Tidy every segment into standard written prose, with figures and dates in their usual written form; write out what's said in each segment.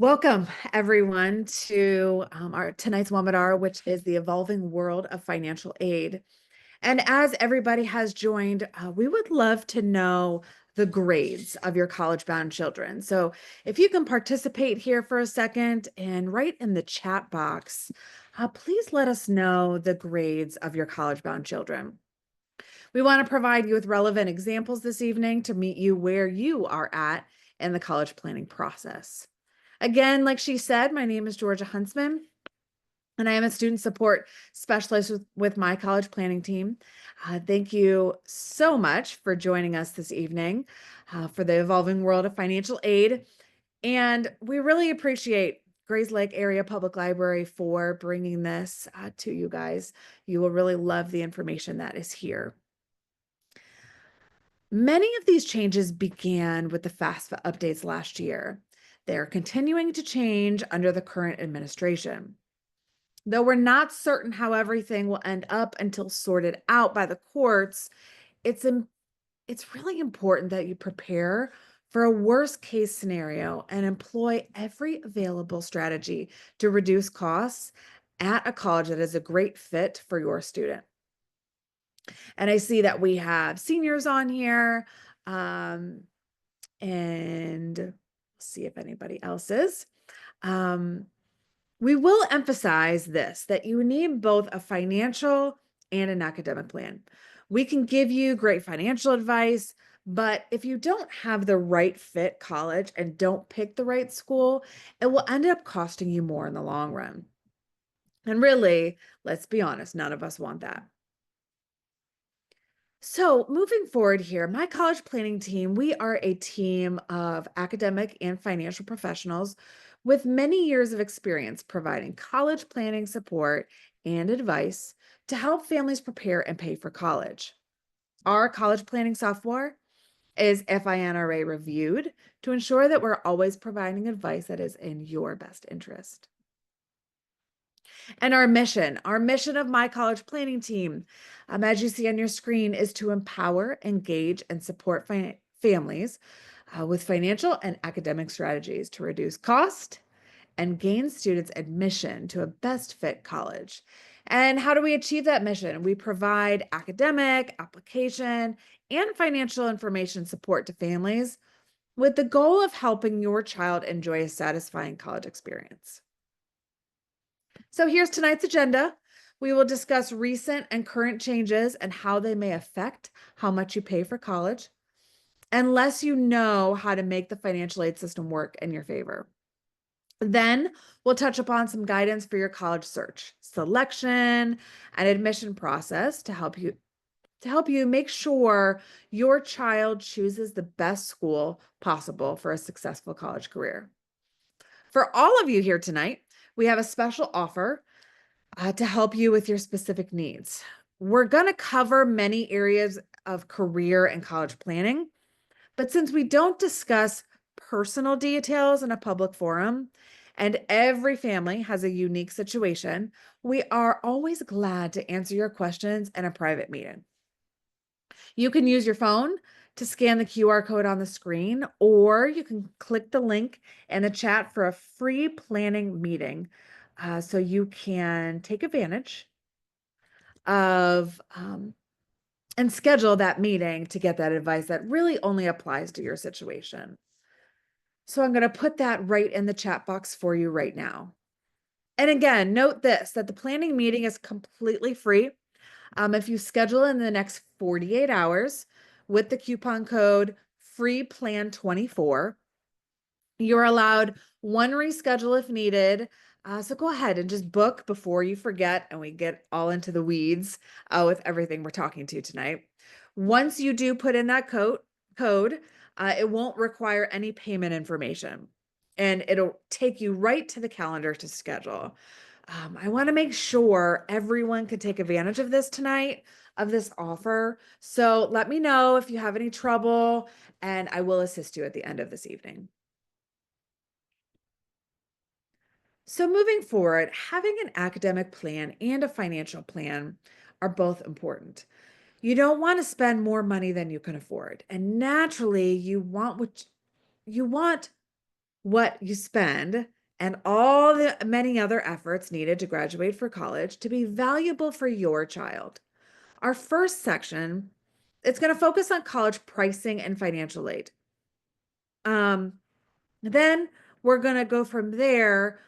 Welcome, everyone, to our tonight's webinar, which is the evolving world of financial aid. And as everybody has joined, we would love to know the grades of your college-bound children. So if you can participate here for a second and write in the chat box, please let us know the grades of your college-bound children. We want to provide you with relevant examples this evening to meet you where you are at in the college planning process. Again, like she said, my name is Georgia Huntsman, and I am a student support specialist with my college planning team. Thank you so much for joining us this evening for the evolving world of financial aid. And we really appreciate Grays Lake Area Public Library for bringing this to you guys. You will really love the information that is here. Many of these changes began with the FAFSA updates last year. They are continuing to change under the current administration. Though we're not certain how everything will end up until sorted out by the courts, it's really important that you prepare for a worst case scenario and employ every available strategy to reduce costs at a college that is a great fit for your student. And I see that we have seniors on here, and see if anybody else is. We will emphasize this, that you need both a financial and an academic plan. We can give you great financial advice, but if you don't have the right fit college and don't pick the right school, it will end up costing you more in the long run. And really, let's be honest, none of us want that. So moving forward here, my college planning team, we are a team of academic and financial professionals with many years of experience providing college planning support and advice to help families prepare and pay for college. Our college planning software is FINRA reviewed to ensure that we're always providing advice that is in your best interest. And our mission of my college planning team, as you see on your screen, is to empower, engage, and support families with financial and academic strategies to reduce cost and gain students admission to a best fit college. And how do we achieve that mission? We provide academic, application, and financial information support to families with the goal of helping your child enjoy a satisfying college experience. So here's tonight's agenda. We will discuss recent and current changes and how they may affect how much you pay for college, unless you know how to make the financial aid system work in your favor. Then we'll touch upon some guidance for your college search, selection, and admission process to help you make sure your child chooses the best school possible for a successful college career. For all of you here tonight, we have a special offer to help you with your specific needs. We're going to cover many areas of career and college planning, but since we don't discuss personal details in a public forum, and every family has a unique situation, we are always glad to answer your questions in a private meeting. You can use your phone to scan the QR code on the screen, or you can click the link in the chat for a free planning meeting so you can take advantage of and schedule that meeting to get that advice that really only applies to your situation. So I'm going to put that right in the chat box for you right now. And again, note this, that the planning meeting is completely free. If you schedule in the next 48 hours with the coupon code FREEPLAN24, you're allowed one reschedule if needed. So go ahead and just book before you forget and we get all into the weeds with everything we're talking to tonight. Once you do put in that code, it won't require any payment information and it'll take you right to the calendar to schedule. I want to make sure everyone can take advantage of this tonight, of this offer. So let me know if you have any trouble and I will assist you at the end of this evening. So moving forward, having an academic plan and a financial plan are both important. You don't want to spend more money than you can afford. And naturally, you want what you spend, and all the many other efforts needed to graduate for college to be valuable for your child. Our first section, it's going to focus on college pricing and financial aid. Um, then we're going to go from there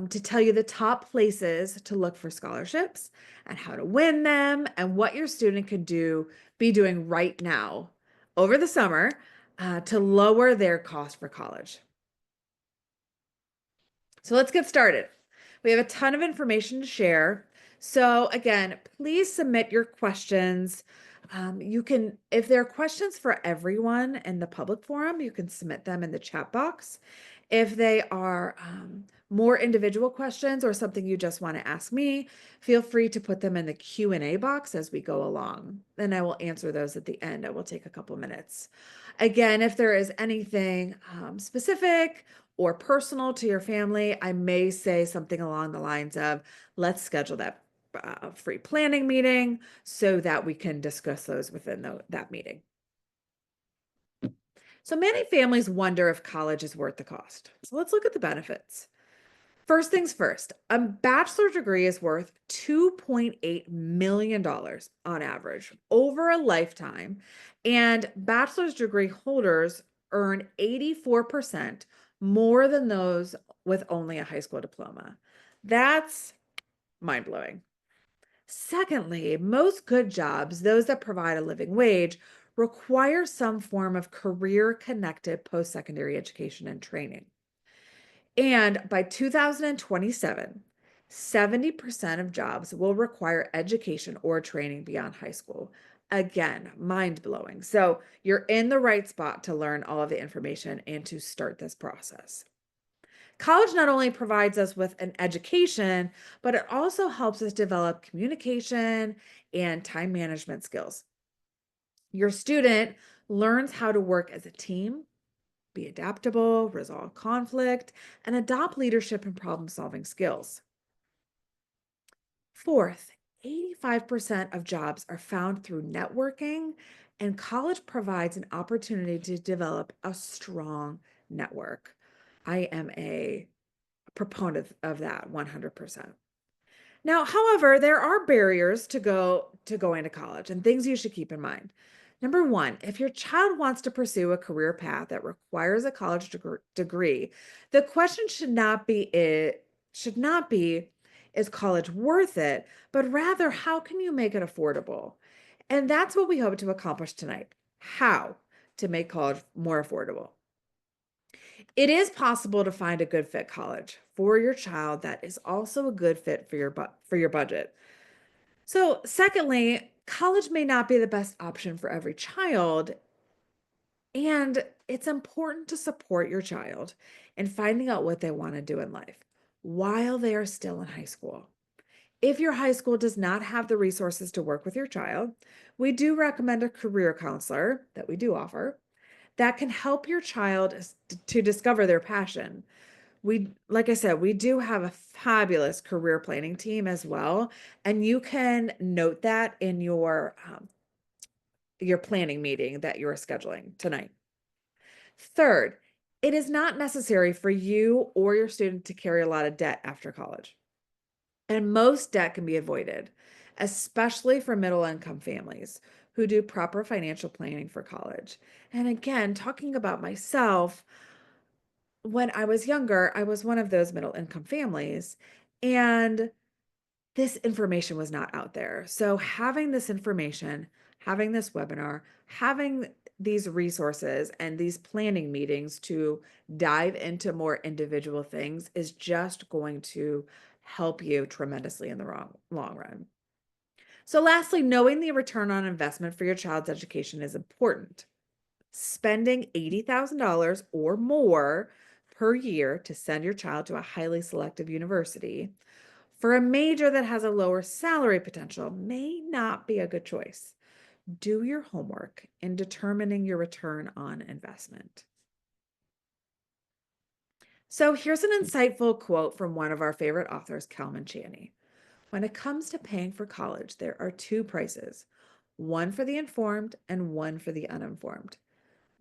to tell you the top places to look for scholarships and how to win them and what your student could be doing right now over the summer to lower their cost for college. So let's get started. We have a ton of information to share. So again, please submit your questions. If there are questions for everyone in the public forum, you can submit them in the chat box. If they are more individual questions or something you just want to ask me, feel free to put them in the Q&A box as we go along. And I will answer those at the end. It will take a couple minutes. Again, if there is anything specific or personal to your family, I may say something along the lines of, let's schedule that free planning meeting so that we can discuss those within that meeting. So many families wonder if college is worth the cost. So let's look at the benefits. First things first, a bachelor's degree is worth $2.8 million on average over a lifetime, and bachelor's degree holders earn 84% more than those with only a high school diploma. That's mind blowing. Secondly, most good jobs, those that provide a living wage, require some form of career connected post secondary education and training. And by 2027, 70% of jobs will require education or training beyond high school. Again, mind blowing. So you're in the right spot to learn all of the information and to start this process. College not only provides us with an education, but it also helps us develop communication and time management skills. Your student learns how to work as a team, be adaptable, resolve conflict, and adopt leadership and problem solving skills. Fourth, 85% of jobs are found through networking, and college provides an opportunity to develop a strong network. I am a proponent of that 100%. Now, however, there are barriers to going to college and things you should keep in mind. Number one, if your child wants to pursue a career path that requires a college degree, the question should not be, is college worth it? But rather, how can you make it affordable? And that's what we hope to accomplish tonight. How to make college more affordable. It is possible to find a good fit college for your child that is also a good fit for your budget. So, secondly, college may not be the best option for every child, and it's important to support your child in finding out what they want to do in life while they are still in high school. If your high school does not have the resources to work with your child, we do recommend a career counselor that we do offer that can help your child to discover their passion. Like I said, we do have a fabulous career planning team as well, and you can note that in your planning meeting that you're scheduling tonight. Third, it is not necessary for you or your student to carry a lot of debt after college. And most debt can be avoided, especially for middle income families who do proper financial planning for college. And again, talking about myself, when I was younger, I was one of those middle income families, and this information was not out there. So, having this information, having this webinar, having these resources and these planning meetings to dive into more individual things is just going to help you tremendously in the long run. So, lastly, knowing the return on investment for your child's education is important. Spending $80,000 or more per year to send your child to a highly selective university for a major that has a lower salary potential may not be a good choice. Do your homework in determining your return on investment. So here's an insightful quote from one of our favorite authors, Kalman Chaney. When it comes to paying for college, there are two prices, one for the informed and one for the uninformed.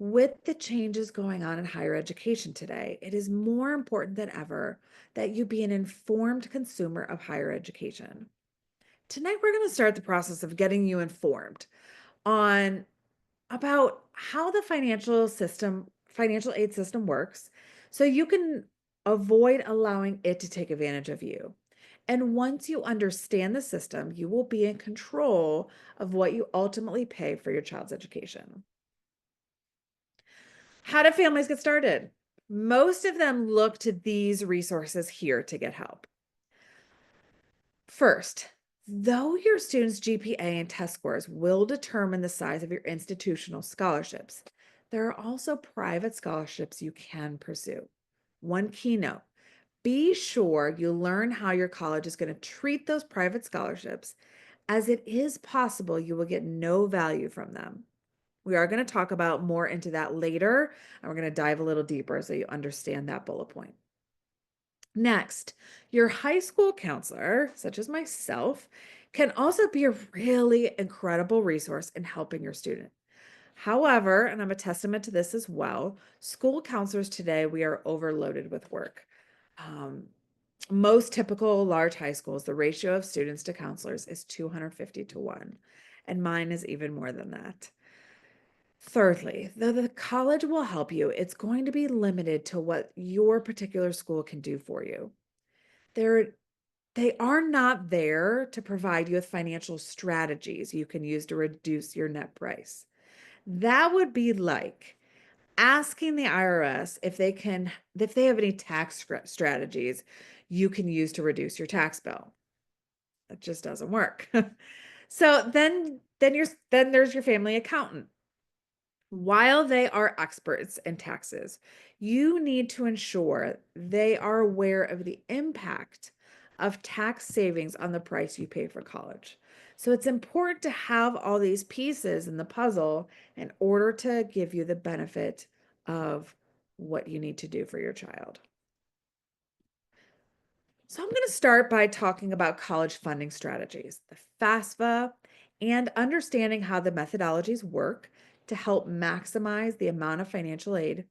With the changes going on in higher education today, it is more important than ever that you be an informed consumer of higher education. Tonight, we're going to start the process of getting you informed on about how the financial aid system works so you can avoid allowing it to take advantage of you. And once you understand the system, you will be in control of what you ultimately pay for your child's education. How do families get started? Most of them look to these resources here to get help. First, though your student's GPA and test scores will determine the size of your institutional scholarships, there are also private scholarships you can pursue. One key note: be sure you learn how your college is going to treat those private scholarships, as it is possible you will get no value from them. We are going to talk about more into that later, and we're going to dive a little deeper so you understand that bullet point. Next, your high school counselor, such as myself, can also be a really incredible resource in helping your student. However, and I'm a testament to this as well, school counselors today, we are overloaded with work. Um, Most typical large high schools, the ratio of students to counselors is 250 to 1, and mine is even more than that. Thirdly, though the college will help you, it's going to be limited to what your particular school can do for you. They're they are not there to provide you with financial strategies you can use to reduce your net price. That would be like asking the IRS if they have any tax strategies you can use to reduce your tax bill. That just doesn't work. So then there's your family accountant. While they are experts in taxes, you need to ensure they are aware of the impact of tax savings on the price you pay for college. So it's important to have all these pieces in the puzzle in order to give you the benefit of what you need to do for your child. So I'm going to start by talking about college funding strategies, the FAFSA, and understanding how the methodologies work to help maximize the amount of financial aid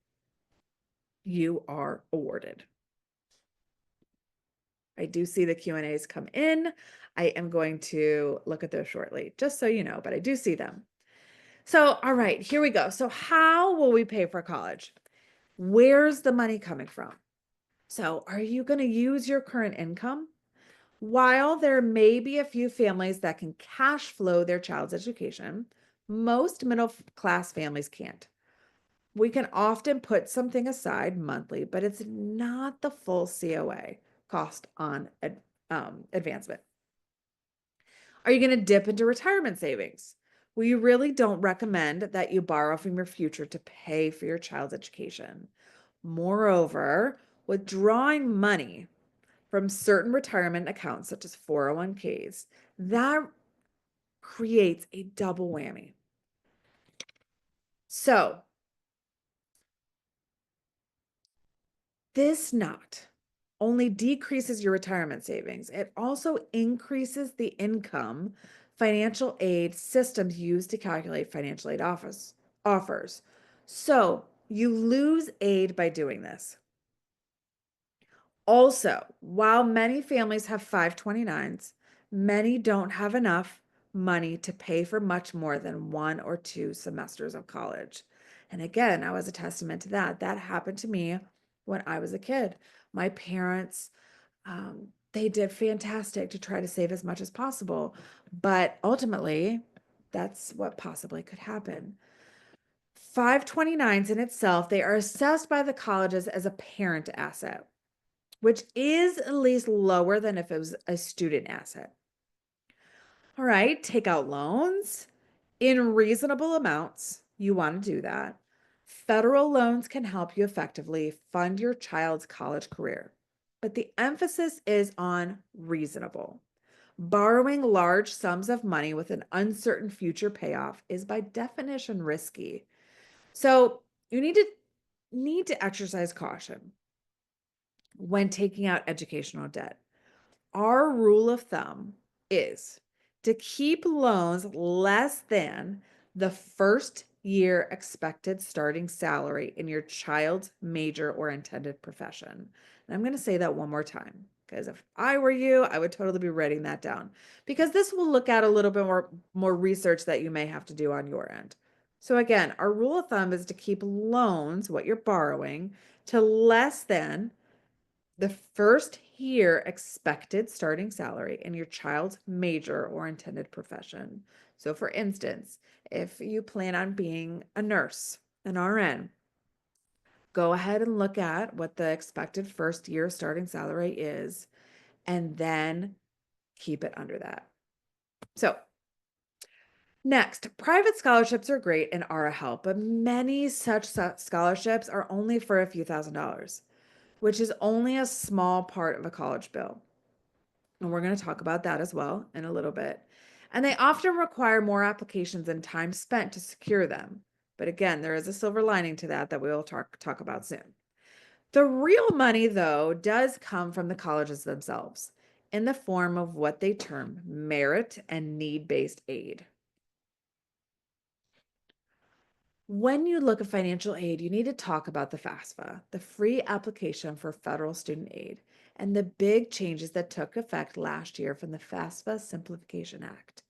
you are awarded. I do see the Q&As come in. I am going to look at those shortly, just so you know, but I do see them. So, all right, here we go. So how will we pay for college? Where's the money coming from? So are you going to use your current income? While there may be a few families that can cash flow their child's education, most middle class families can't. We can often put something aside monthly, but it's not the full COA cost on advancement. Are you going to dip into retirement savings? We really don't recommend that you borrow from your future to pay for your child's education. Moreover, withdrawing money from certain retirement accounts, such as 401ks, that creates a double whammy. So, this not only decreases your retirement savings, it also increases the income financial aid systems used to calculate financial aid offers. So, you lose aid by doing this. Also, while many families have 529s, many don't have enough money to pay for much more than 1 or 2 semesters of college. And again, I was a testament to that. That happened to me when I was a kid. My parents, they did fantastic to try to save as much as possible, but ultimately, that's what possibly could happen. 529s in itself, they are assessed by the colleges as a parent asset, which is at least lower than if it was a student asset. All right, take out loans in reasonable amounts. You want to do that. Federal loans can help you effectively fund your child's college career, but the emphasis is on reasonable. Borrowing large sums of money with an uncertain future payoff is by definition risky. So you need to exercise caution when taking out educational debt. Our rule of thumb is to keep loans less than the first year expected starting salary in your child's major or intended profession. And I'm going to say that one more time because if I were you, I would totally be writing that down because this will look at a little bit more research that you may have to do on your end. So again, our rule of thumb is to keep loans, what you're borrowing, to less than the first year expected starting salary in your child's major or intended profession. So, for instance, if you plan on being a nurse, an RN, go ahead and look at what the expected first year starting salary is and then keep it under that. So, next, private scholarships are great and are a help, but many such scholarships are only for a few $1,000s, which is only a small part of a college bill. And we're going to talk about that as well in a little bit. And they often require more applications and time spent to secure them. But again, there is a silver lining to that that we will talk about soon. The real money, though, does come from the colleges themselves in the form of what they term merit and need-based aid. When you look at financial aid, you need to talk about the FAFSA, the free application for federal student aid, and the big changes that took effect last year from the FAFSA Simplification Act,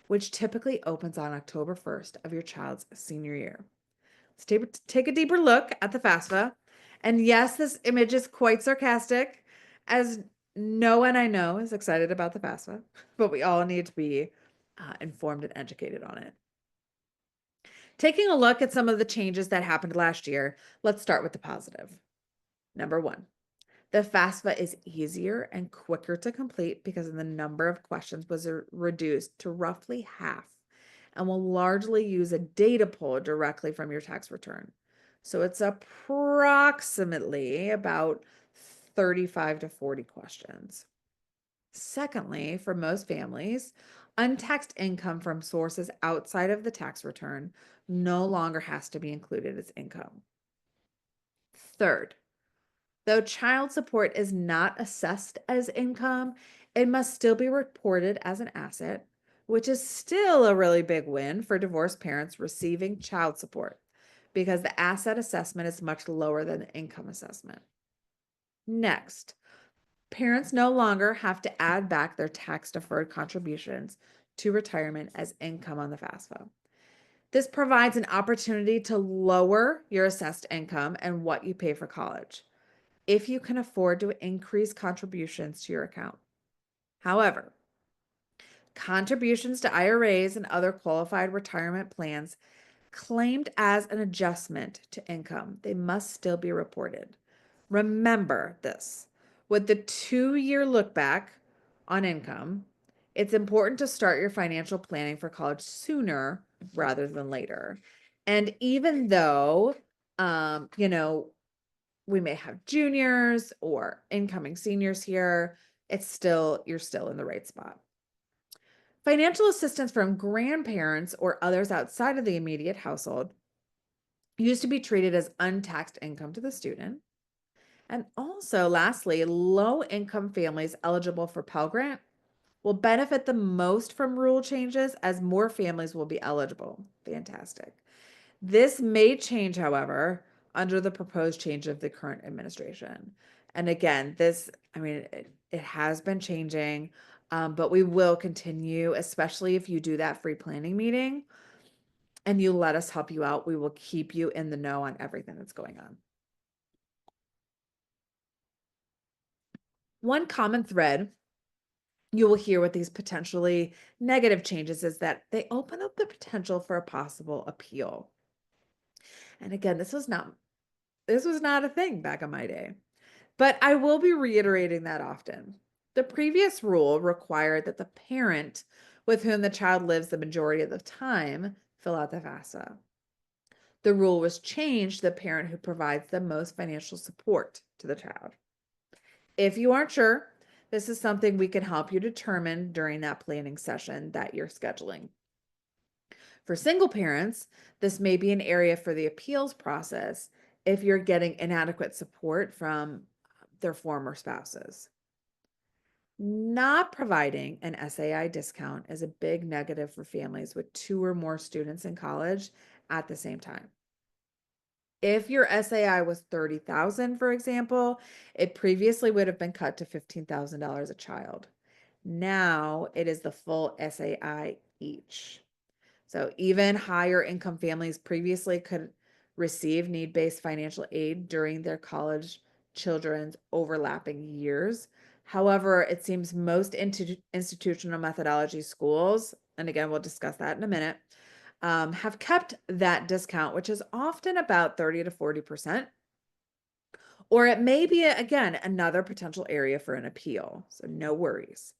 which typically opens on October 1st of your child's senior year. Let's take a deeper look at the FAFSA. And yes, this image is quite sarcastic, as no one I know is excited about the FAFSA, but we all need to be informed and educated on it. Taking a look at some of the changes that happened last year, let's start with the positive. Number one, the FAFSA is easier and quicker to complete because the number of questions was reduced to roughly half and will largely use a data pull directly from your tax return. So it's approximately about 35 to 40 questions. Secondly, for most families, untaxed income from sources outside of the tax return no longer has to be included as income. Third, though child support is not assessed as income, it must still be reported as an asset, which is still a really big win for divorced parents receiving child support because the asset assessment is much lower than the income assessment. Next, parents no longer have to add back their tax-deferred contributions to retirement as income on the FAFSA. This provides an opportunity to lower your assessed income and what you pay for college, if you can afford to increase contributions to your account. However, contributions to IRAs and other qualified retirement plans claimed as an adjustment to income, they must still be reported. Remember this. With the 2-year look back on income, it's important to start your financial planning for college sooner rather than later. And even though, you know, we may have juniors or incoming seniors here, you're still in the right spot. Financial assistance from grandparents or others outside of the immediate household used to be treated as untaxed income to the student. And also, lastly, low-income families eligible for Pell Grant will benefit the most from rule changes as more families will be eligible. Fantastic. This may change, however, under the proposed change of the current administration. And again, it has been changing, but we will continue, especially if you do that free planning meeting and you let us help you out. We will keep you in the know on everything that's going on. One common thread you will hear with these potentially negative changes is that they open up the potential for a possible appeal. And again, this was not a thing back in my day. But I will be reiterating that often. The previous rule required that the parent with whom the child lives the majority of the time fill out the FAFSA. The rule was changed to the parent who provides the most financial support to the child. If you aren't sure, this is something we can help you determine during that planning session that you're scheduling. For single parents, this may be an area for the appeals process if you're getting inadequate support from their former spouses. Not providing an SAI discount is a big negative for families with two or more students in college at the same time. If your SAI was 30,000, for example, it previously would have been cut to $15,000 a child. Now it is the full SAI each. So even higher income families previously could receive need-based financial aid during their college children's overlapping years. However, it seems most institutional methodology schools, and again, we'll discuss that in a minute, have kept that discount, which is often about 30 to 40%, or it may be, again, another potential area for an appeal. So no worries.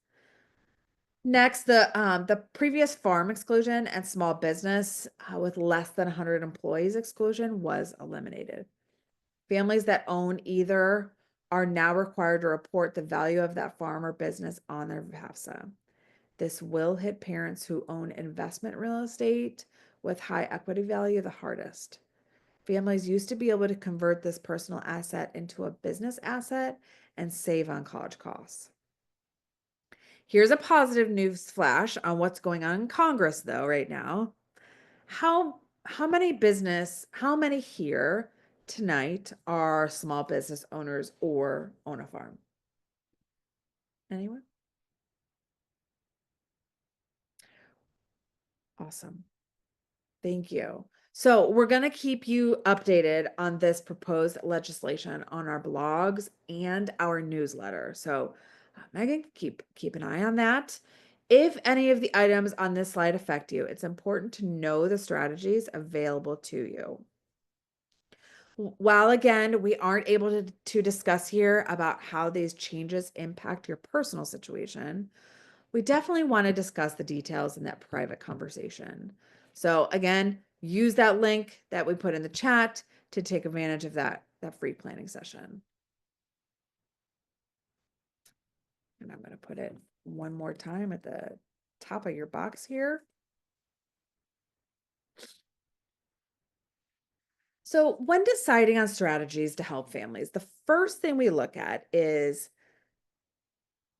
Next, the previous farm exclusion and small business with less than 100 employees exclusion was eliminated. Families that own either are now required to report the value of that farm or business on their FAFSA. This will hit parents who own investment real estate with high equity value the hardest. Families used to be able to convert this personal asset into a business asset and save on college costs. Here's a positive news flash on what's going on in Congress though right now. How many here tonight are small business owners or own a farm? Anyone? Awesome. Thank you. So we're going to keep you updated on this proposed legislation on our blogs and our newsletter. So Megan, keep an eye on that. If any of the items on this slide affect you, it's important to know the strategies available to you. While again, we aren't able to discuss here about how these changes impact your personal situation, we definitely want to discuss the details in that private conversation. So again, use that link that we put in the chat to take advantage of that free planning session. And I'm going to put it one more time at the top of your box here. So when deciding on strategies to help families, the first thing we look at is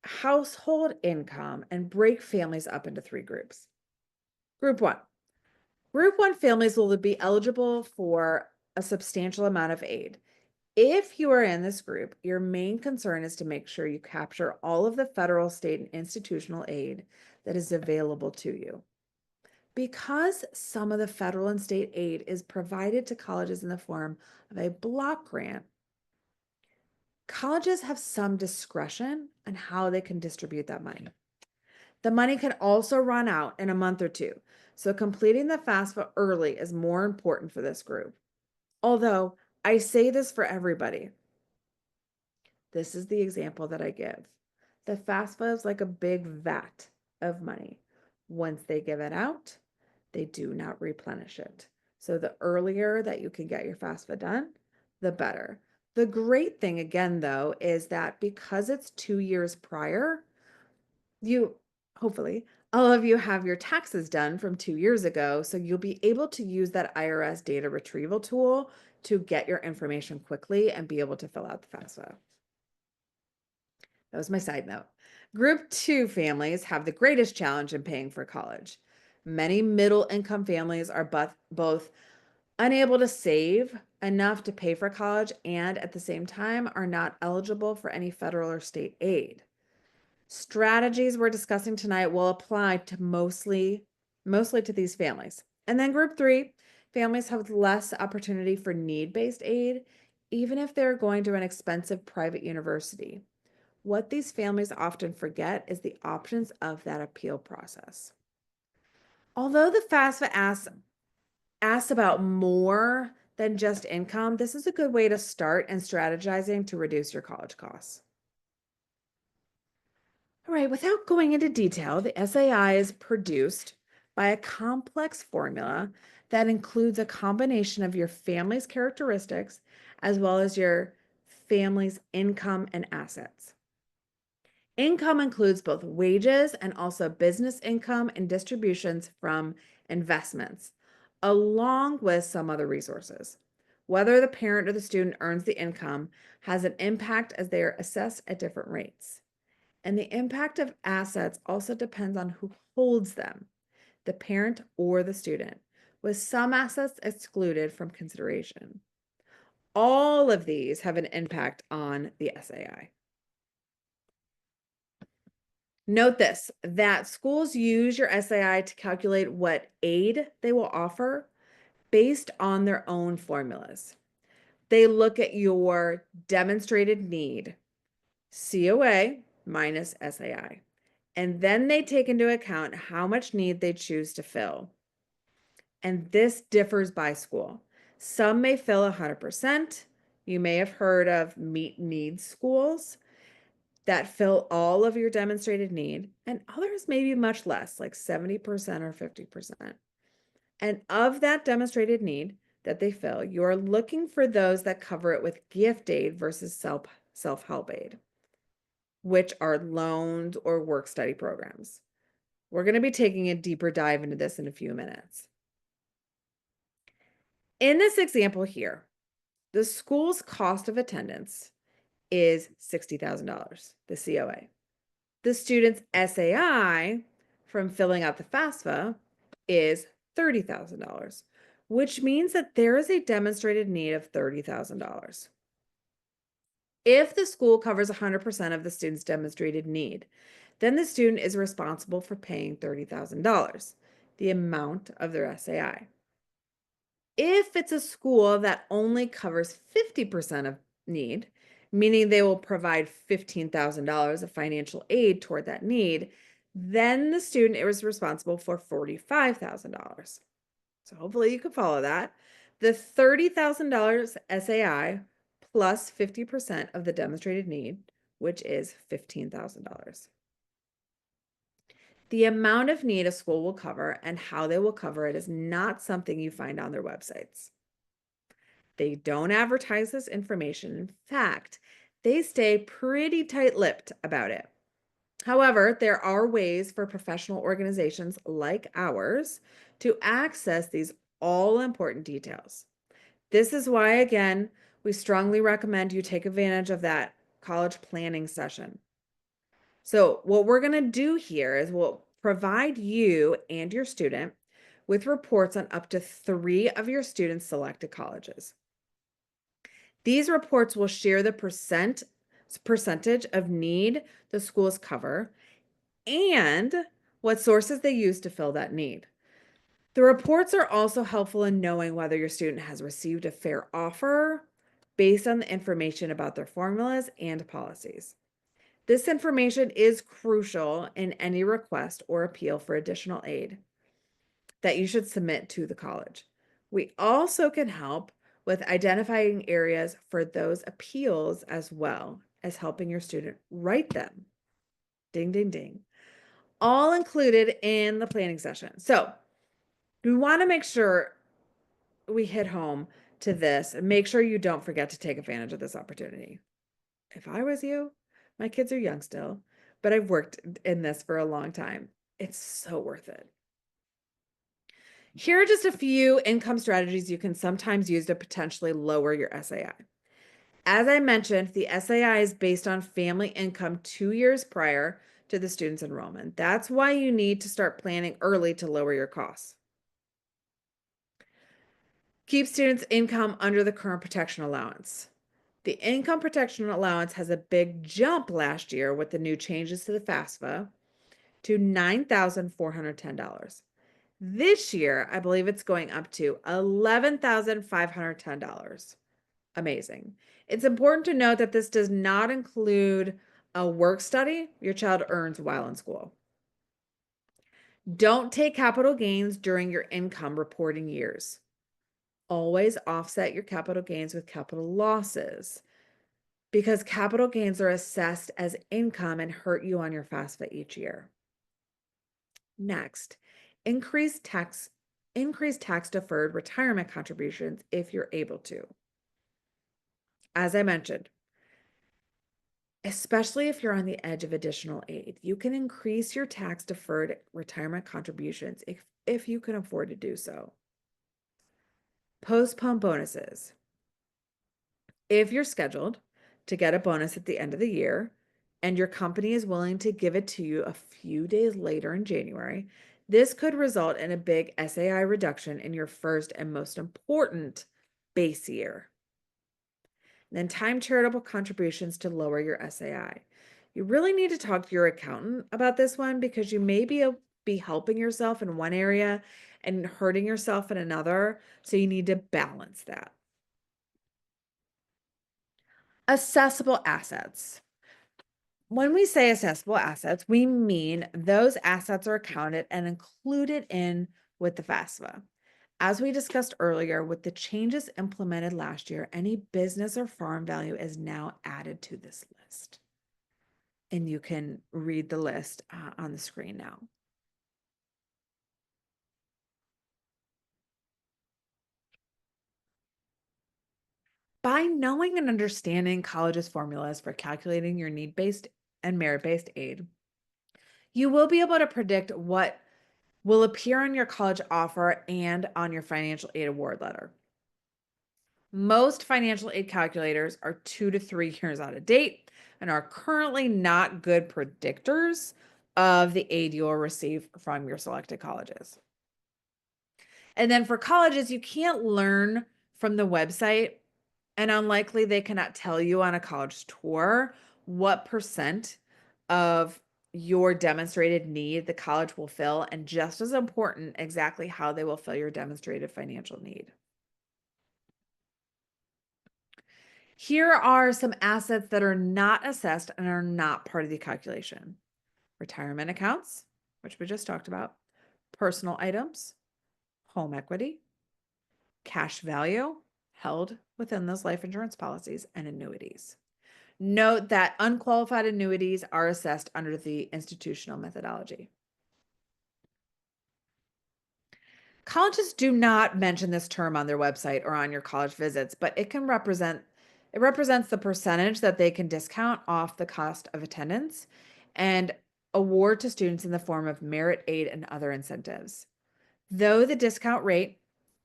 household income and break families up into three groups. Group one. Group one families will be eligible for a substantial amount of aid. If you are in this group, your main concern is to make sure you capture all of the federal, state, and institutional aid that is available to you. Because some of the federal and state aid is provided to colleges in the form of a block grant, colleges have some discretion on how they can distribute that money. The money can also run out in a month or two, so completing the FAFSA early is more important for this group. Although I say this for everybody, this is the example that I give. The FAFSA is like a big vat of money. Once they give it out, they do not replenish it. So the earlier that you can get your FAFSA done, the better. The great thing again, though, is that because it's 2 years prior, you hopefully all of you have your taxes done from 2 years ago, so you'll be able to use that IRS data retrieval tool to get your information quickly and be able to fill out the FAFSA. That was my side note. Group 2 families have the greatest challenge in paying for college. Many middle income families are both unable to save enough to pay for college and at the same time are not eligible for any federal or state aid. Strategies we're discussing tonight will apply to mostly to these families. And then group 3, families have less opportunity for need-based aid, even if they're going to an expensive private university. What these families often forget is the options of that appeal process. Although the FAFSA asks about more than just income, this is a good way to start and strategizing to reduce your college costs. All right, without going into detail, the SAI is produced by a complex formula that includes a combination of your family's characteristics as well as your family's income and assets. Income includes both wages and also business income and distributions from investments, along with some other resources. Whether the parent or the student earns the income has an impact as they are assessed at different rates. And the impact of assets also depends on who holds them, the parent or the student, with some assets excluded from consideration. All of these have an impact on the SAI. Note this, that schools use your SAI to calculate what aid they will offer based on their own formulas. They look at your demonstrated need, COA minus SAI, and then they take into account how much need they choose to fill. And this differs by school. Some may fill 100%. You may have heard of meet needs schools that fill all of your demonstrated need, and others may be much less, like 70% or 50%. And of that demonstrated need that they fill, you're looking for those that cover it with gift aid versus self-help aid, which are loans or work study programs. We're going to be taking a deeper dive into this in a few minutes. In this example here, the school's cost of attendance is $60,000, the COA. The student's SAI from filling out the FAFSA is $30,000, which means that there is a demonstrated need of $30,000. If the school covers 100% of the student's demonstrated need, then the student is responsible for paying $30,000, the amount of their SAI. If it's a school that only covers 50% of need, meaning they will provide $15,000 of financial aid toward that need, then the student is responsible for $45,000. So hopefully you can follow that. The $30,000 SAI plus 50% of the demonstrated need, which is $15,000. The amount of need a school will cover and how they will cover it is not something you find on their websites. They don't advertise this information. In fact, they stay pretty tight-lipped about it. However, there are ways for professional organizations like ours to access these all-important details. This is why, again, we strongly recommend you take advantage of that college planning session. So what we're going to do here is we'll provide you and your student with reports on up to 3 of your students' selected colleges. These reports will share the percentage of need the schools cover and what sources they use to fill that need. The reports are also helpful in knowing whether your student has received a fair offer based on the information about their formulas and policies. This information is crucial in any request or appeal for additional aid that you should submit to the college. We also can help with identifying areas for those appeals as well as helping your student write them. Ding, ding, ding. All included in the planning session. So we want to make sure we hit home to this and make sure you don't forget to take advantage of this opportunity. If I was you, my kids are young still, but I've worked in this for a long time. It's so worth it. Here are just a few income strategies you can sometimes use to potentially lower your SAI. As I mentioned, the SAI is based on family income 2 years prior to the student's enrollment. That's why you need to start planning early to lower your costs. Keep students' income under the current protection allowance. The income protection allowance has a big jump last year with the new changes to the FAFSA to $9,410. This year, I believe it's going up to $11,510. Amazing. It's important to note that this does not include a work study your child earns while in school. Don't take capital gains during your income reporting years. Always offset your capital gains with capital losses because capital gains are assessed as income and hurt you on your FAFSA each year. Next, increase tax deferred retirement contributions if you're able to. As I mentioned, especially if you're on the edge of additional aid, you can increase your tax deferred retirement contributions if you can afford to do so. Postpone bonuses. If you're scheduled to get a bonus at the end of the year, and your company is willing to give it to you a few days later in January, this could result in a big SAI reduction in your first and most important base year. Then time charitable contributions to lower your SAI. You really need to talk to your accountant about this one because you may be helping yourself in one area and hurting yourself in another. So you need to balance that. Accessible assets. When we say accessible assets, we mean those assets are accounted and included in with the FAFSA. As we discussed earlier, with the changes implemented last year, any business or farm value is now added to this list. And you can read the list on the screen now. By knowing and understanding college's formulas for calculating your need-based and merit-based aid, you will be able to predict what will appear on your college offer and on your financial aid award letter. Most financial aid calculators are 2 to 3 years out of date and are currently not good predictors of the aid you will receive from your selected colleges. And then for colleges, you can't learn from the website, and unlikely they cannot tell you on a college tour what percent of your demonstrated need the college will fill, and just as important, exactly how they will fill your demonstrated financial need. Here are some assets that are not assessed and are not part of the calculation. Retirement accounts, which we just talked about, personal items, home equity, cash value held within those life insurance policies, and annuities. Note that unqualified annuities are assessed under the institutional methodology. Colleges do not mention this term on their website or on your college visits, but it represents the percentage that they can discount off the cost of attendance and award to students in the form of merit aid and other incentives. Though the discount rate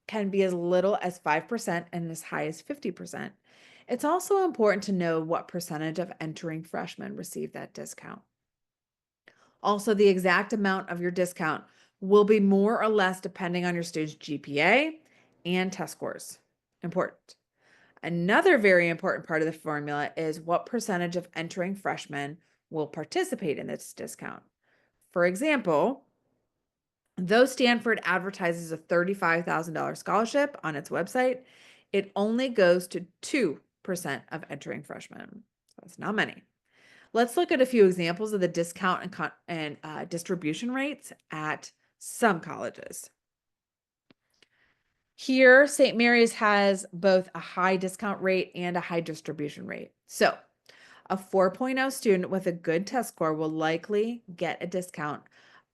can be as little as 5% and as high as 50%, it's also important to know what percentage of entering freshmen receive that discount. Also, the exact amount of your discount will be more or less depending on your student's GPA and test scores. Important. Another very important part of the formula is what percentage of entering freshmen will participate in this discount. For example, though Stanford advertises a $35,000 scholarship on its website, it only goes to 2% of entering freshmen. So that's not many. Let's look at a few examples of the discount and distribution rates at some colleges. Here, St. Mary's has both a high discount rate and a high distribution rate. So a 4.0 student with a good test score will likely get a discount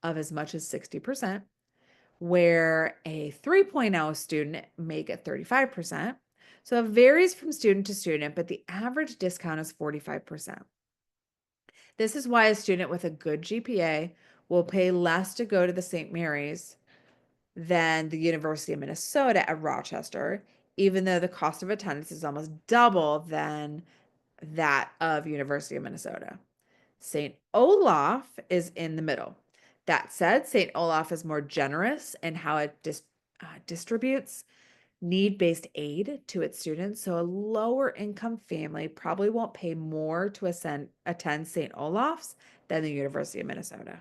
of as much as 60%, where a 3.0 student may get 35%. So it varies from student to student, but the average discount is 45%. This is why a student with a good GPA will pay less to go to the St. Mary's than the University of Minnesota at Rochester, even though the cost of attendance is almost double than that of University of Minnesota. St. Olaf is in the middle. That said, St. Olaf is more generous in how it distributes need-based aid to its students, so a lower income family probably won't pay more to attend St. Olaf's than the University of Minnesota.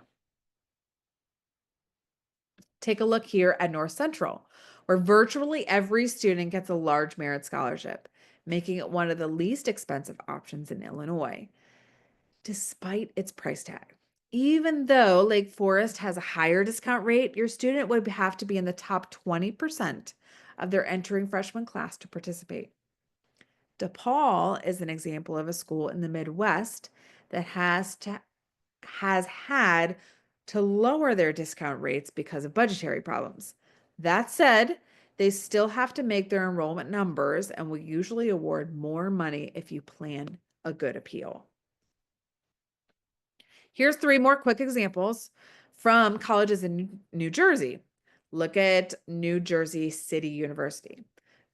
Take a look here at North Central, where virtually every student gets a large merit scholarship, making it one of the least expensive options in Illinois, despite its price tag. Even though Lake Forest has a higher discount rate, your student would have to be in the top 20% of their entering freshman class to participate. DePaul is an example of a school in the Midwest that has had to lower their discount rates because of budgetary problems. That said, they still have to make their enrollment numbers and will usually award more money if you plan a good appeal. Here's 3 more quick examples from colleges in New Jersey. Look at New Jersey City University.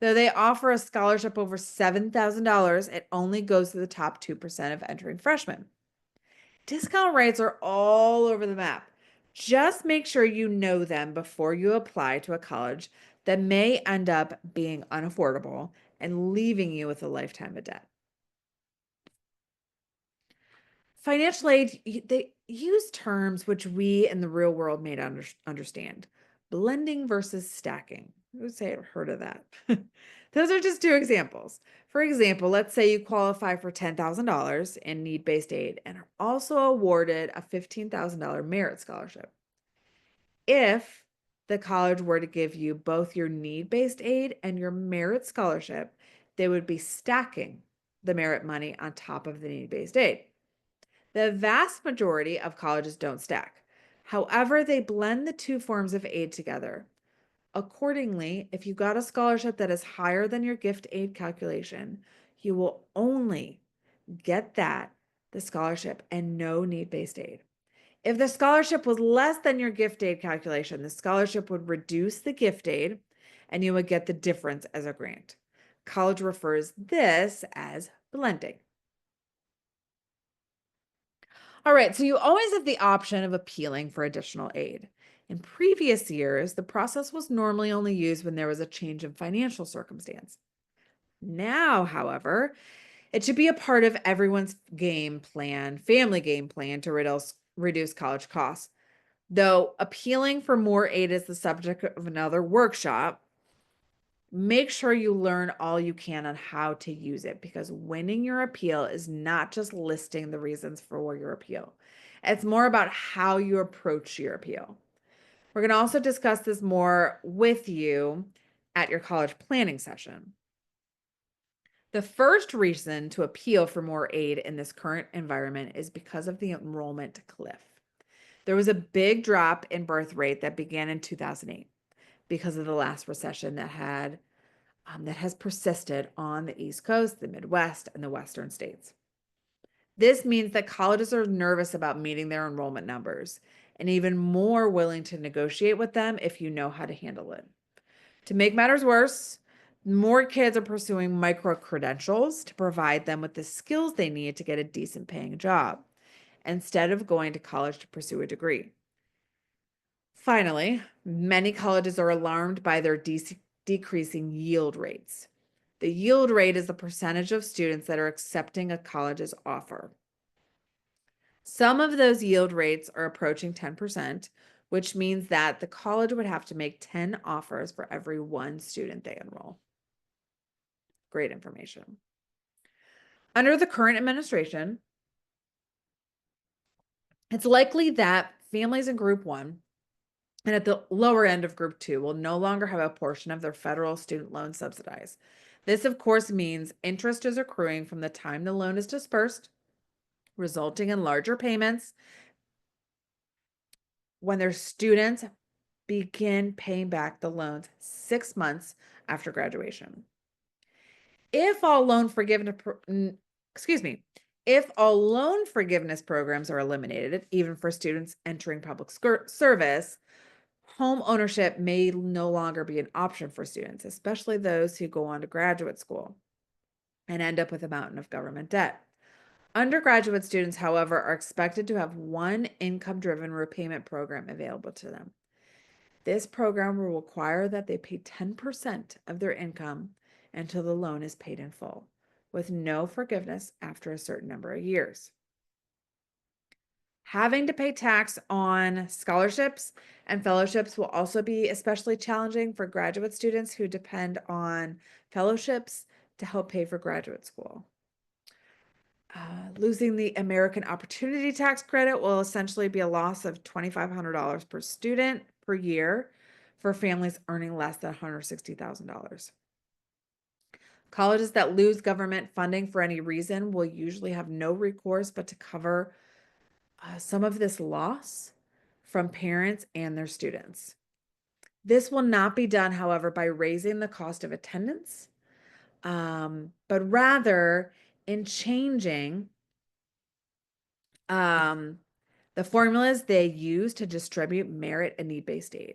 Though they offer a scholarship over $7,000, it only goes to the top 2% of entering freshmen. Discount rates are all over the map. Just make sure you know them before you apply to a college that may end up being unaffordable and leaving you with a lifetime of debt. Financial aid, they use terms which we in the real world may not understand. Blending versus stacking. I would say I've heard of that. Those are just two examples. For example, let's say you qualify for $10,000 in need-based aid and are also awarded a $15,000 merit scholarship. If the college were to give you both your need-based aid and your merit scholarship, they would be stacking the merit money on top of the need-based aid. The vast majority of colleges don't stack. However, they blend the two forms of aid together. Accordingly, if you got a scholarship that is higher than your gift aid calculation, you will only get the scholarship, and no need-based aid. If the scholarship was less than your gift aid calculation, the scholarship would reduce the gift aid and you would get the difference as a grant. College refers this as blending. All right, so you always have the option of appealing for additional aid. In previous years, the process was normally only used when there was a change in financial circumstance. Now, however, it should be a part of everyone's family game plan to reduce college costs. Though appealing for more aid is the subject of another workshop, make sure you learn all you can on how to use it, because winning your appeal is not just listing the reasons for your appeal. It's more about how you approach your appeal. We're going to also discuss this more with you at your college planning session. The first reason to appeal for more aid in this current environment is because of the enrollment cliff. There was a big drop in birth rate that began in 2008 because of the last recession that has persisted on the East Coast, the Midwest, and the Western states. This means that colleges are nervous about meeting their enrollment numbers and even more willing to negotiate with them if you know how to handle it. To make matters worse, more kids are pursuing micro credentials to provide them with the skills they need to get a decent paying job instead of going to college to pursue a degree. Finally, many colleges are alarmed by their decreasing yield rates. The yield rate is the percentage of students that are accepting a college's offer. Some of those yield rates are approaching 10%, which means that the college would have to make 10 offers for every one student they enroll. Great information. Under the current administration, it's likely that families in Group 1 and at the lower end of Group 2 will no longer have a portion of their federal student loan subsidized. This, of course, means interest is accruing from the time the loan is dispersed, resulting in larger payments when their students begin paying back the loans 6 months after graduation. If all loan forgiveness programs are eliminated, even for students entering public service, home ownership may no longer be an option for students, especially those who go on to graduate school and end up with a mountain of government debt. Undergraduate students, however, are expected to have one income-driven repayment program available to them. This program will require that they pay 10% of their income until the loan is paid in full, with no forgiveness after a certain number of years. Having to pay tax on scholarships and fellowships will also be especially challenging for graduate students who depend on fellowships to help pay for graduate school. Losing the American Opportunity Tax Credit will essentially be a loss of $2,500 per student per year for families earning less than $160,000. Colleges that lose government funding for any reason will usually have no recourse but to cover some of this loss from parents and their students. This will not be done, however, by raising the cost of attendance, but rather in changing the formulas they use to distribute merit and need-based aid.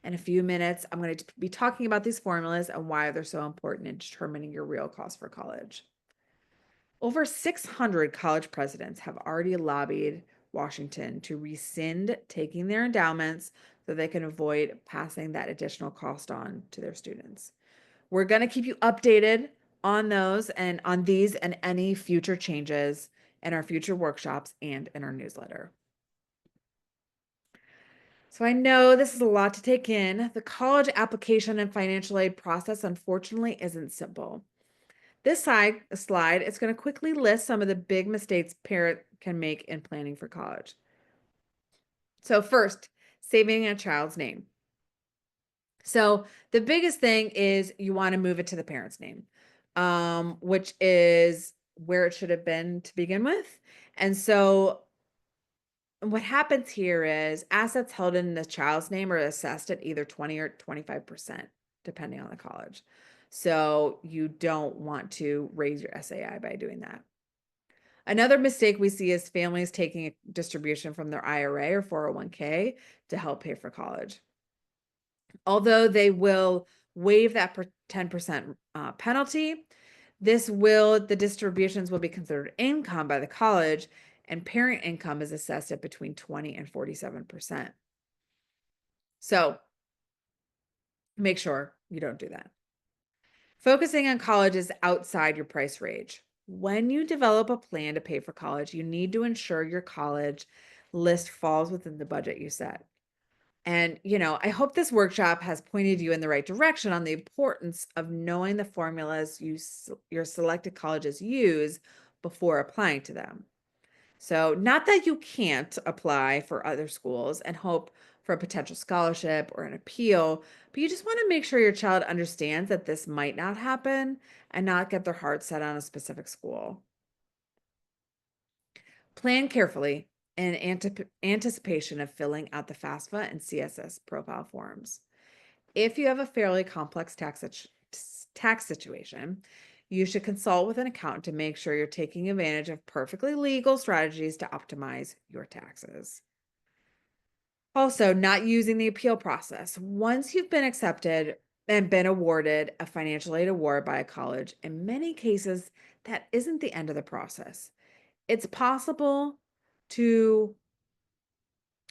In a few minutes, I'm going to be talking about these formulas and why they're so important in determining your real cost for college. Over 600 college presidents have already lobbied Washington to rescind taking their endowments so they can avoid passing that additional cost on to their students. We're going to keep you updated on those and on these and any future changes in our future workshops and in our newsletter. So I know this is a lot to take in. The college application and financial aid process, unfortunately, isn't simple. This slide is going to quickly list some of the big mistakes parents can make in planning for college. So first, saving a child's name. So the biggest thing is you want to move it to the parent's name, which is where it should have been to begin with. And so what happens here is assets held in the child's name are assessed at either 20 or 25%, depending on the college. So you don't want to raise your SAI by doing that. Another mistake we see is families taking a distribution from their IRA or 401k to help pay for college. Although they will waive that 10% penalty, the distributions will be considered income by the college, and parent income is assessed at between 20 and 47%. So make sure you don't do that. Focusing on college is outside your price range. When you develop a plan to pay for college, you need to ensure your college list falls within the budget you set. And, I hope this workshop has pointed you in the right direction on the importance of knowing the formulas your selected colleges use before applying to them. So, not that you can't apply for other schools and hope for a potential scholarship or an appeal, but you just want to make sure your child understands that this might not happen and not get their heart set on a specific school. Plan carefully in anticipation of filling out the FAFSA and CSS profile forms. If you have a fairly complex tax situation, you should consult with an accountant to make sure you're taking advantage of perfectly legal strategies to optimize your taxes. Also, not using the appeal process. Once you've been accepted and been awarded a financial aid award by a college, in many cases, that isn't the end of the process. It's possible to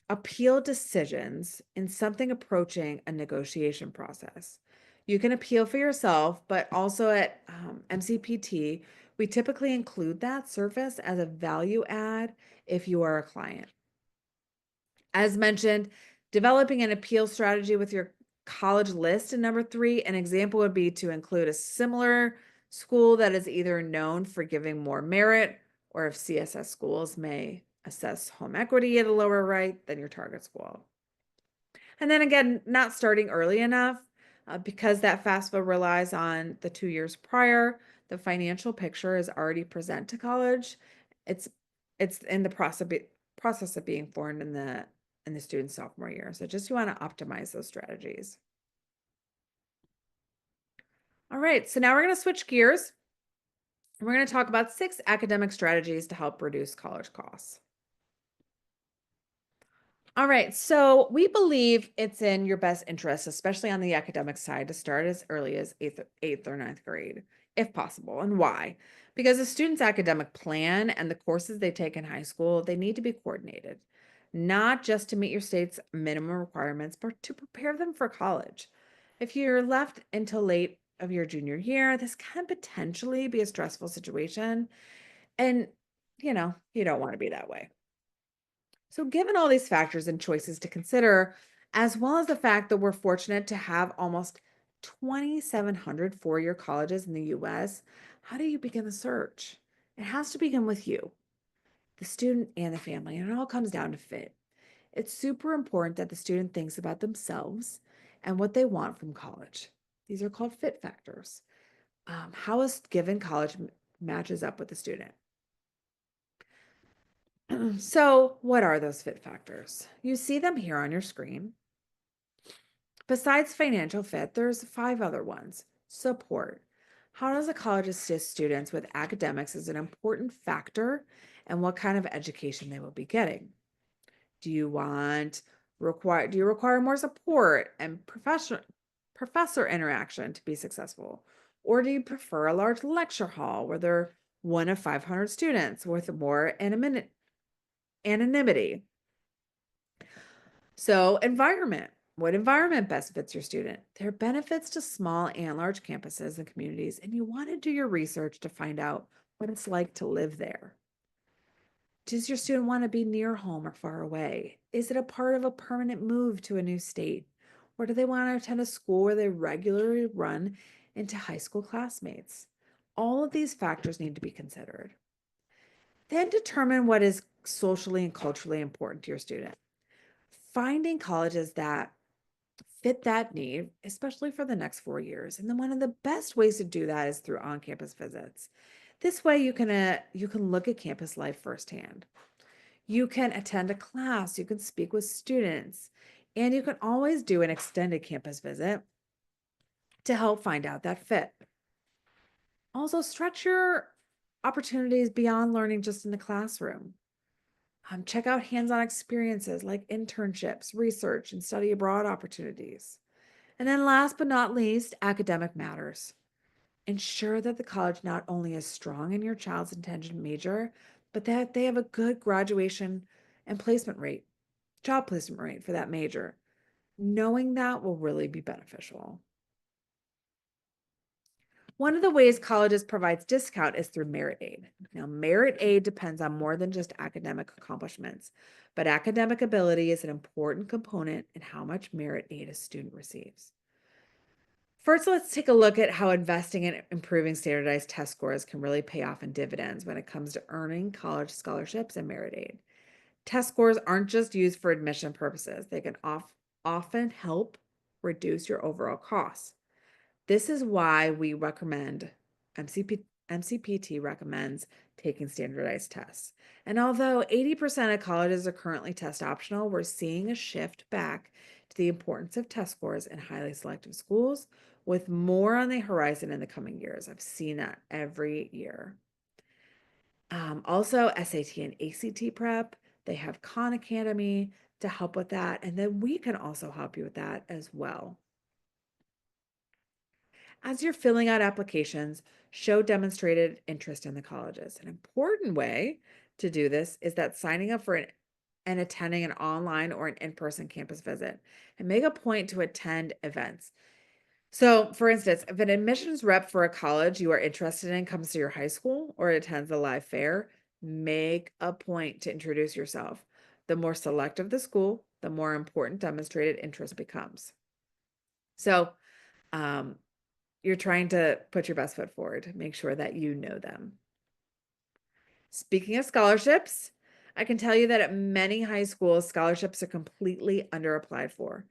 appeal decisions in something approaching a negotiation process. You can appeal for yourself, but also at MCPT, we typically include that service as a value add if you are a client. As mentioned, developing an appeal strategy with your college list. And number three, an example would be to include a similar school that is either known for giving more merit, or if CSS schools may assess home equity at a lower rate than your target school. And then again, not starting early enough because that FAFSA relies on the 2 years prior. The financial picture is already present to college. It's in the process of being formed in the student's sophomore year. So just you want to optimize those strategies. All right, so now we're going to switch gears. We're going to talk about 6 academic strategies to help reduce college costs. All right, so we believe it's in your best interest, especially on the academic side, to start as early as eighth or ninth grade, if possible. And why? Because a student's academic plan and the courses they take in high school, they need to be coordinated, not just to meet your state's minimum requirements, but to prepare them for college. If you're left until late of your junior year, this can potentially be a stressful situation. And, you don't want to be that way. So, given all these factors and choices to consider, as well as the fact that we're fortunate to have almost 2,700 four-year colleges in the US, how do you begin the search? It has to begin with you, the student, and the family, and it all comes down to fit. It's super important that the student thinks about themselves and what they want from college. These are called fit factors. How a given college matches up with the student. So, what are those fit factors? You see them here on your screen. Besides financial fit, there's 5 other ones. Support. How does a college assist students with academics is an important factor and what kind of education they will be getting. Do you require more support and professor interaction to be successful? Or do you prefer a large lecture hall where they're one of 500 students with more anonymity. So, environment. What environment best fits your student? There are benefits to small and large campuses and communities, and you want to do your research to find out what it's like to live there. Does your student want to be near home or far away? Is it a part of a permanent move to a new state? Or do they want to attend a school where they regularly run into high school classmates? All of these factors need to be considered. Then determine what is socially and culturally important to your student. Finding colleges that fit that need, especially for the next 4 years. And then one of the best ways to do that is through on-campus visits. This way you can look at campus life firsthand. You can attend a class, you can speak with students, and you can always do an extended campus visit to help find out that fit. Also, stretch your opportunities beyond learning just in the classroom. Check out hands on experiences like internships, research, and study abroad opportunities. And then, last but not least, academic matters. Ensure that the college not only is strong in your child's intended major, but that they have a good graduation and placement rate, job placement rate for that major. Knowing that will really be beneficial. One of the ways colleges provides discount is through merit aid. Now, merit aid depends on more than just academic accomplishments, but academic ability is an important component in how much merit aid a student receives. First, let's take a look at how investing in improving standardized test scores can really pay off in dividends when it comes to earning college scholarships and merit aid. Test scores aren't just used for admission purposes, they can often help reduce your overall costs. This is why we recommend MCPT recommends taking standardized tests. And although 80% of colleges are currently test optional, we're seeing a shift back to the importance of test scores in highly selective schools, with more on the horizon in the coming years. I've seen that every year. Also, SAT and ACT prep, they have Khan Academy to help with that. And then we can also help you with that as well. As you're filling out applications, show demonstrated interest in the colleges. An important way to do this is that signing up for and attending an online or an in-person campus visit, and make a point to attend events. So, for instance, if an admissions rep for a college you are interested in comes to your high school or attends a live fair, make a point to introduce yourself. The more selective the school, the more important demonstrated interest becomes. So, um, you're trying to put your best foot forward, make sure that you know them. Speaking of scholarships, I can tell you that at many high schools, scholarships are completely underapplied for.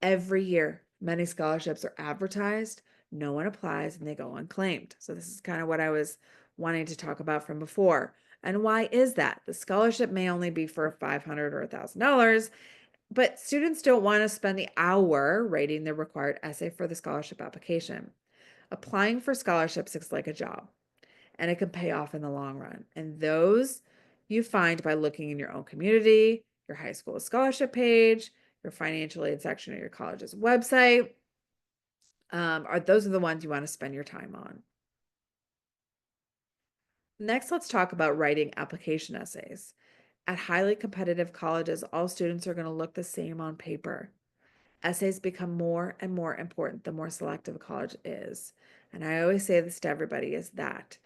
Every year, many scholarships are advertised, no one applies, and they go unclaimed. So, this is kind of what I was wanting to talk about from before. And why is that? The scholarship may only be for $500 or $1,000, but students don't want to spend the hour writing the required essay for the scholarship application. Applying for scholarships is like a job, and it can pay off in the long run. And those you find by looking in your own community, your high school scholarship page, your financial aid section of your college's website. Are those are the ones you want to spend your time on. Next, let's talk about writing application essays. At highly competitive colleges, all students are going to look the same on paper. Essays become more and more important the more selective a college is. And I always say this to everybody is that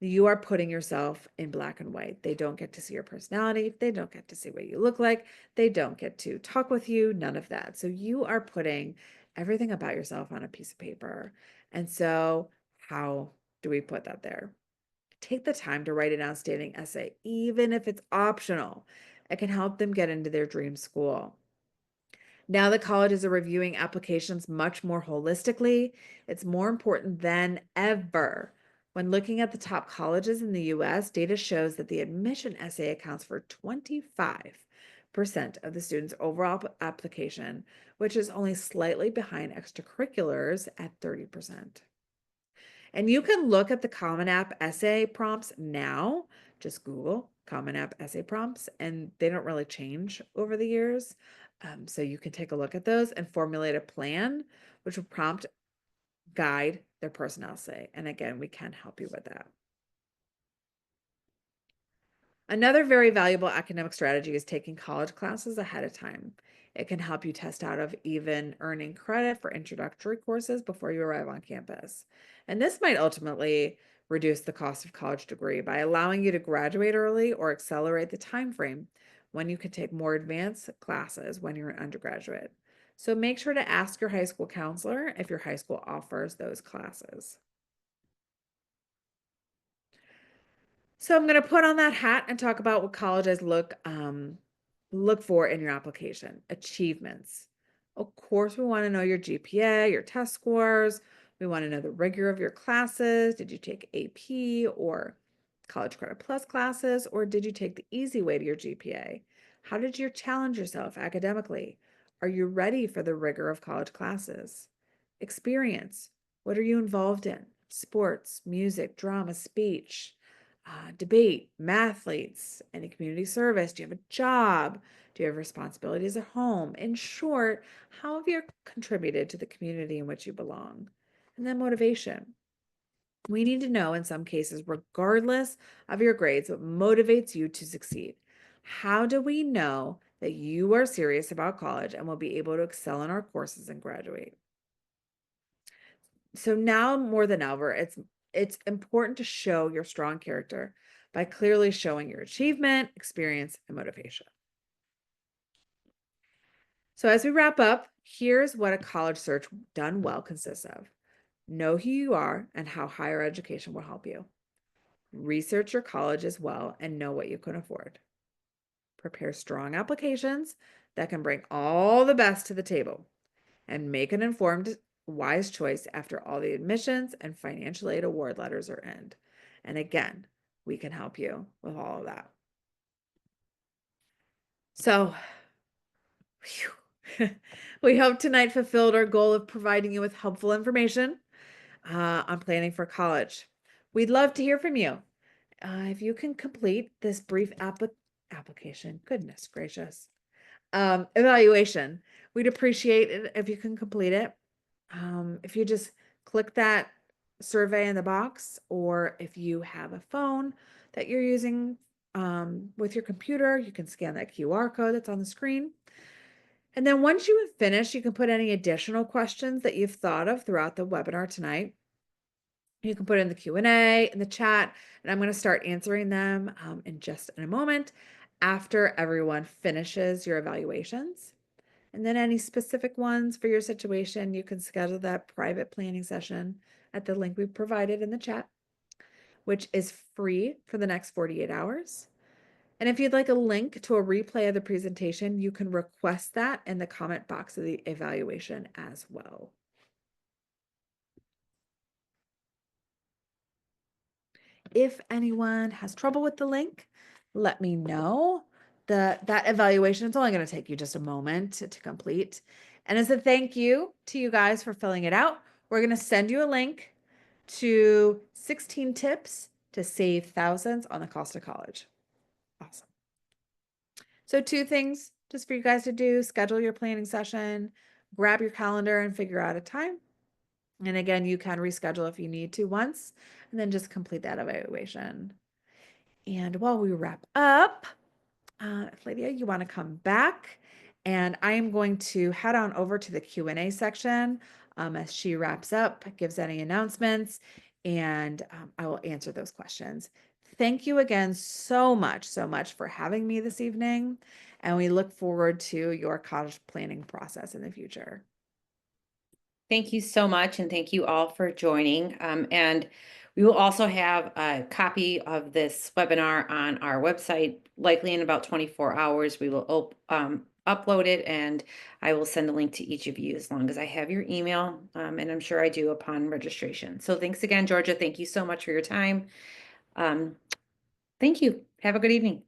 you are putting yourself in black and white. They don't get to see your personality. They don't get to see what you look like. They don't get to talk with you, none of that. So you are putting everything about yourself on a piece of paper. And so, how do we put that there? Take the time to write an outstanding essay, even if it's optional. It can help them get into their dream school. Now the colleges are reviewing applications much more holistically. It's more important than ever. When looking at the top colleges in the US, data shows that the admission essay accounts for 25% of the student's overall application, which is only slightly behind extracurriculars at 30%. And you can look at the Common App essay prompts now. Just Google Common App essay prompts, and they don't really change over the years. So you can take a look at those and formulate a plan, which will prompt guide their personal essay. And again, we can help you with that. Another very valuable academic strategy is taking college classes ahead of time. It can help you test out of even earning credit for introductory courses before you arrive on campus. And this might ultimately reduce the cost of college degree by allowing you to graduate early or accelerate the time frame when you can take more advanced classes when you're an undergraduate. So make sure to ask your high school counselor if your high school offers those classes. So I'm going to put on that hat and talk about what colleges look for in your application. Achievements. Of course, we want to know your GPA, your test scores. We want to know the rigor of your classes. Did you take AP or College Credit Plus classes, or did you take the easy way to your GPA? How did you challenge yourself academically? Are you ready for the rigor of college classes? Experience. What are you involved in? Sports, music, drama, speech, debate, mathletes, any community service? Do you have a job? Do you have responsibilities at home? In short, how have you contributed to the community in which you belong? And then motivation. We need to know in some cases, regardless of your grades, what motivates you to succeed. How do we know that you are serious about college and will be able to excel in our courses and graduate? So now more than ever, it's important to show your strong character by clearly showing your achievement, experience, and motivation. So as we wrap up, here's what a college search done well consists of. Know who you are and how higher education will help you. Research your college as well and know what you can afford. Prepare strong applications that can bring all the best to the table and make an informed, wise choice after all the admissions and financial aid award letters are in. And again, we can help you with all of that. So, phew, we hope tonight fulfilled our goal of providing you with helpful information on planning for college. We'd love to hear from you. If you can complete this brief application, goodness gracious, evaluation, we'd appreciate it if you can complete it. If you just click that survey in the box, or if you have a phone that you're using with your computer, you can scan that QR code that's on the screen. And then once you have finished, you can put any additional questions that you've thought of throughout the webinar tonight. You can put in the Q&A in the chat, and I'm going to start answering them in just in a moment after everyone finishes your evaluations. And then any specific ones for your situation, you can schedule that private planning session at the link we provided in the chat, which is free for the next 48 hours. And if you'd like a link to a replay of the presentation, you can request that in the comment box of the evaluation as well. If anyone has trouble with the link, let me know. That evaluation, it's only going to take you just a moment to complete. And as a thank you to you guys for filling it out, we're going to send you a link to 16 tips to save thousands on the cost of college. Awesome. So 2 things just for you guys to do: schedule your planning session, grab your calendar and figure out a time. And again, you can reschedule if you need to once, and then just complete that evaluation. And while we wrap up, if Lydia, you want to come back, and I am going to head on over to the Q&A section as she wraps up, gives any announcements, and I will answer those questions. Thank you again so much for having me this evening, and we look forward to your college planning process in the future. Thank you so much, and thank you all for joining. And we will also have a copy of this webinar on our website, likely in about 24 hours. We will upload it, and I will send a link to each of you as long as I have your email, and I'm sure I do upon registration. So thanks again, Georgia. Thank you so much for your time. Thank you. Have a good evening.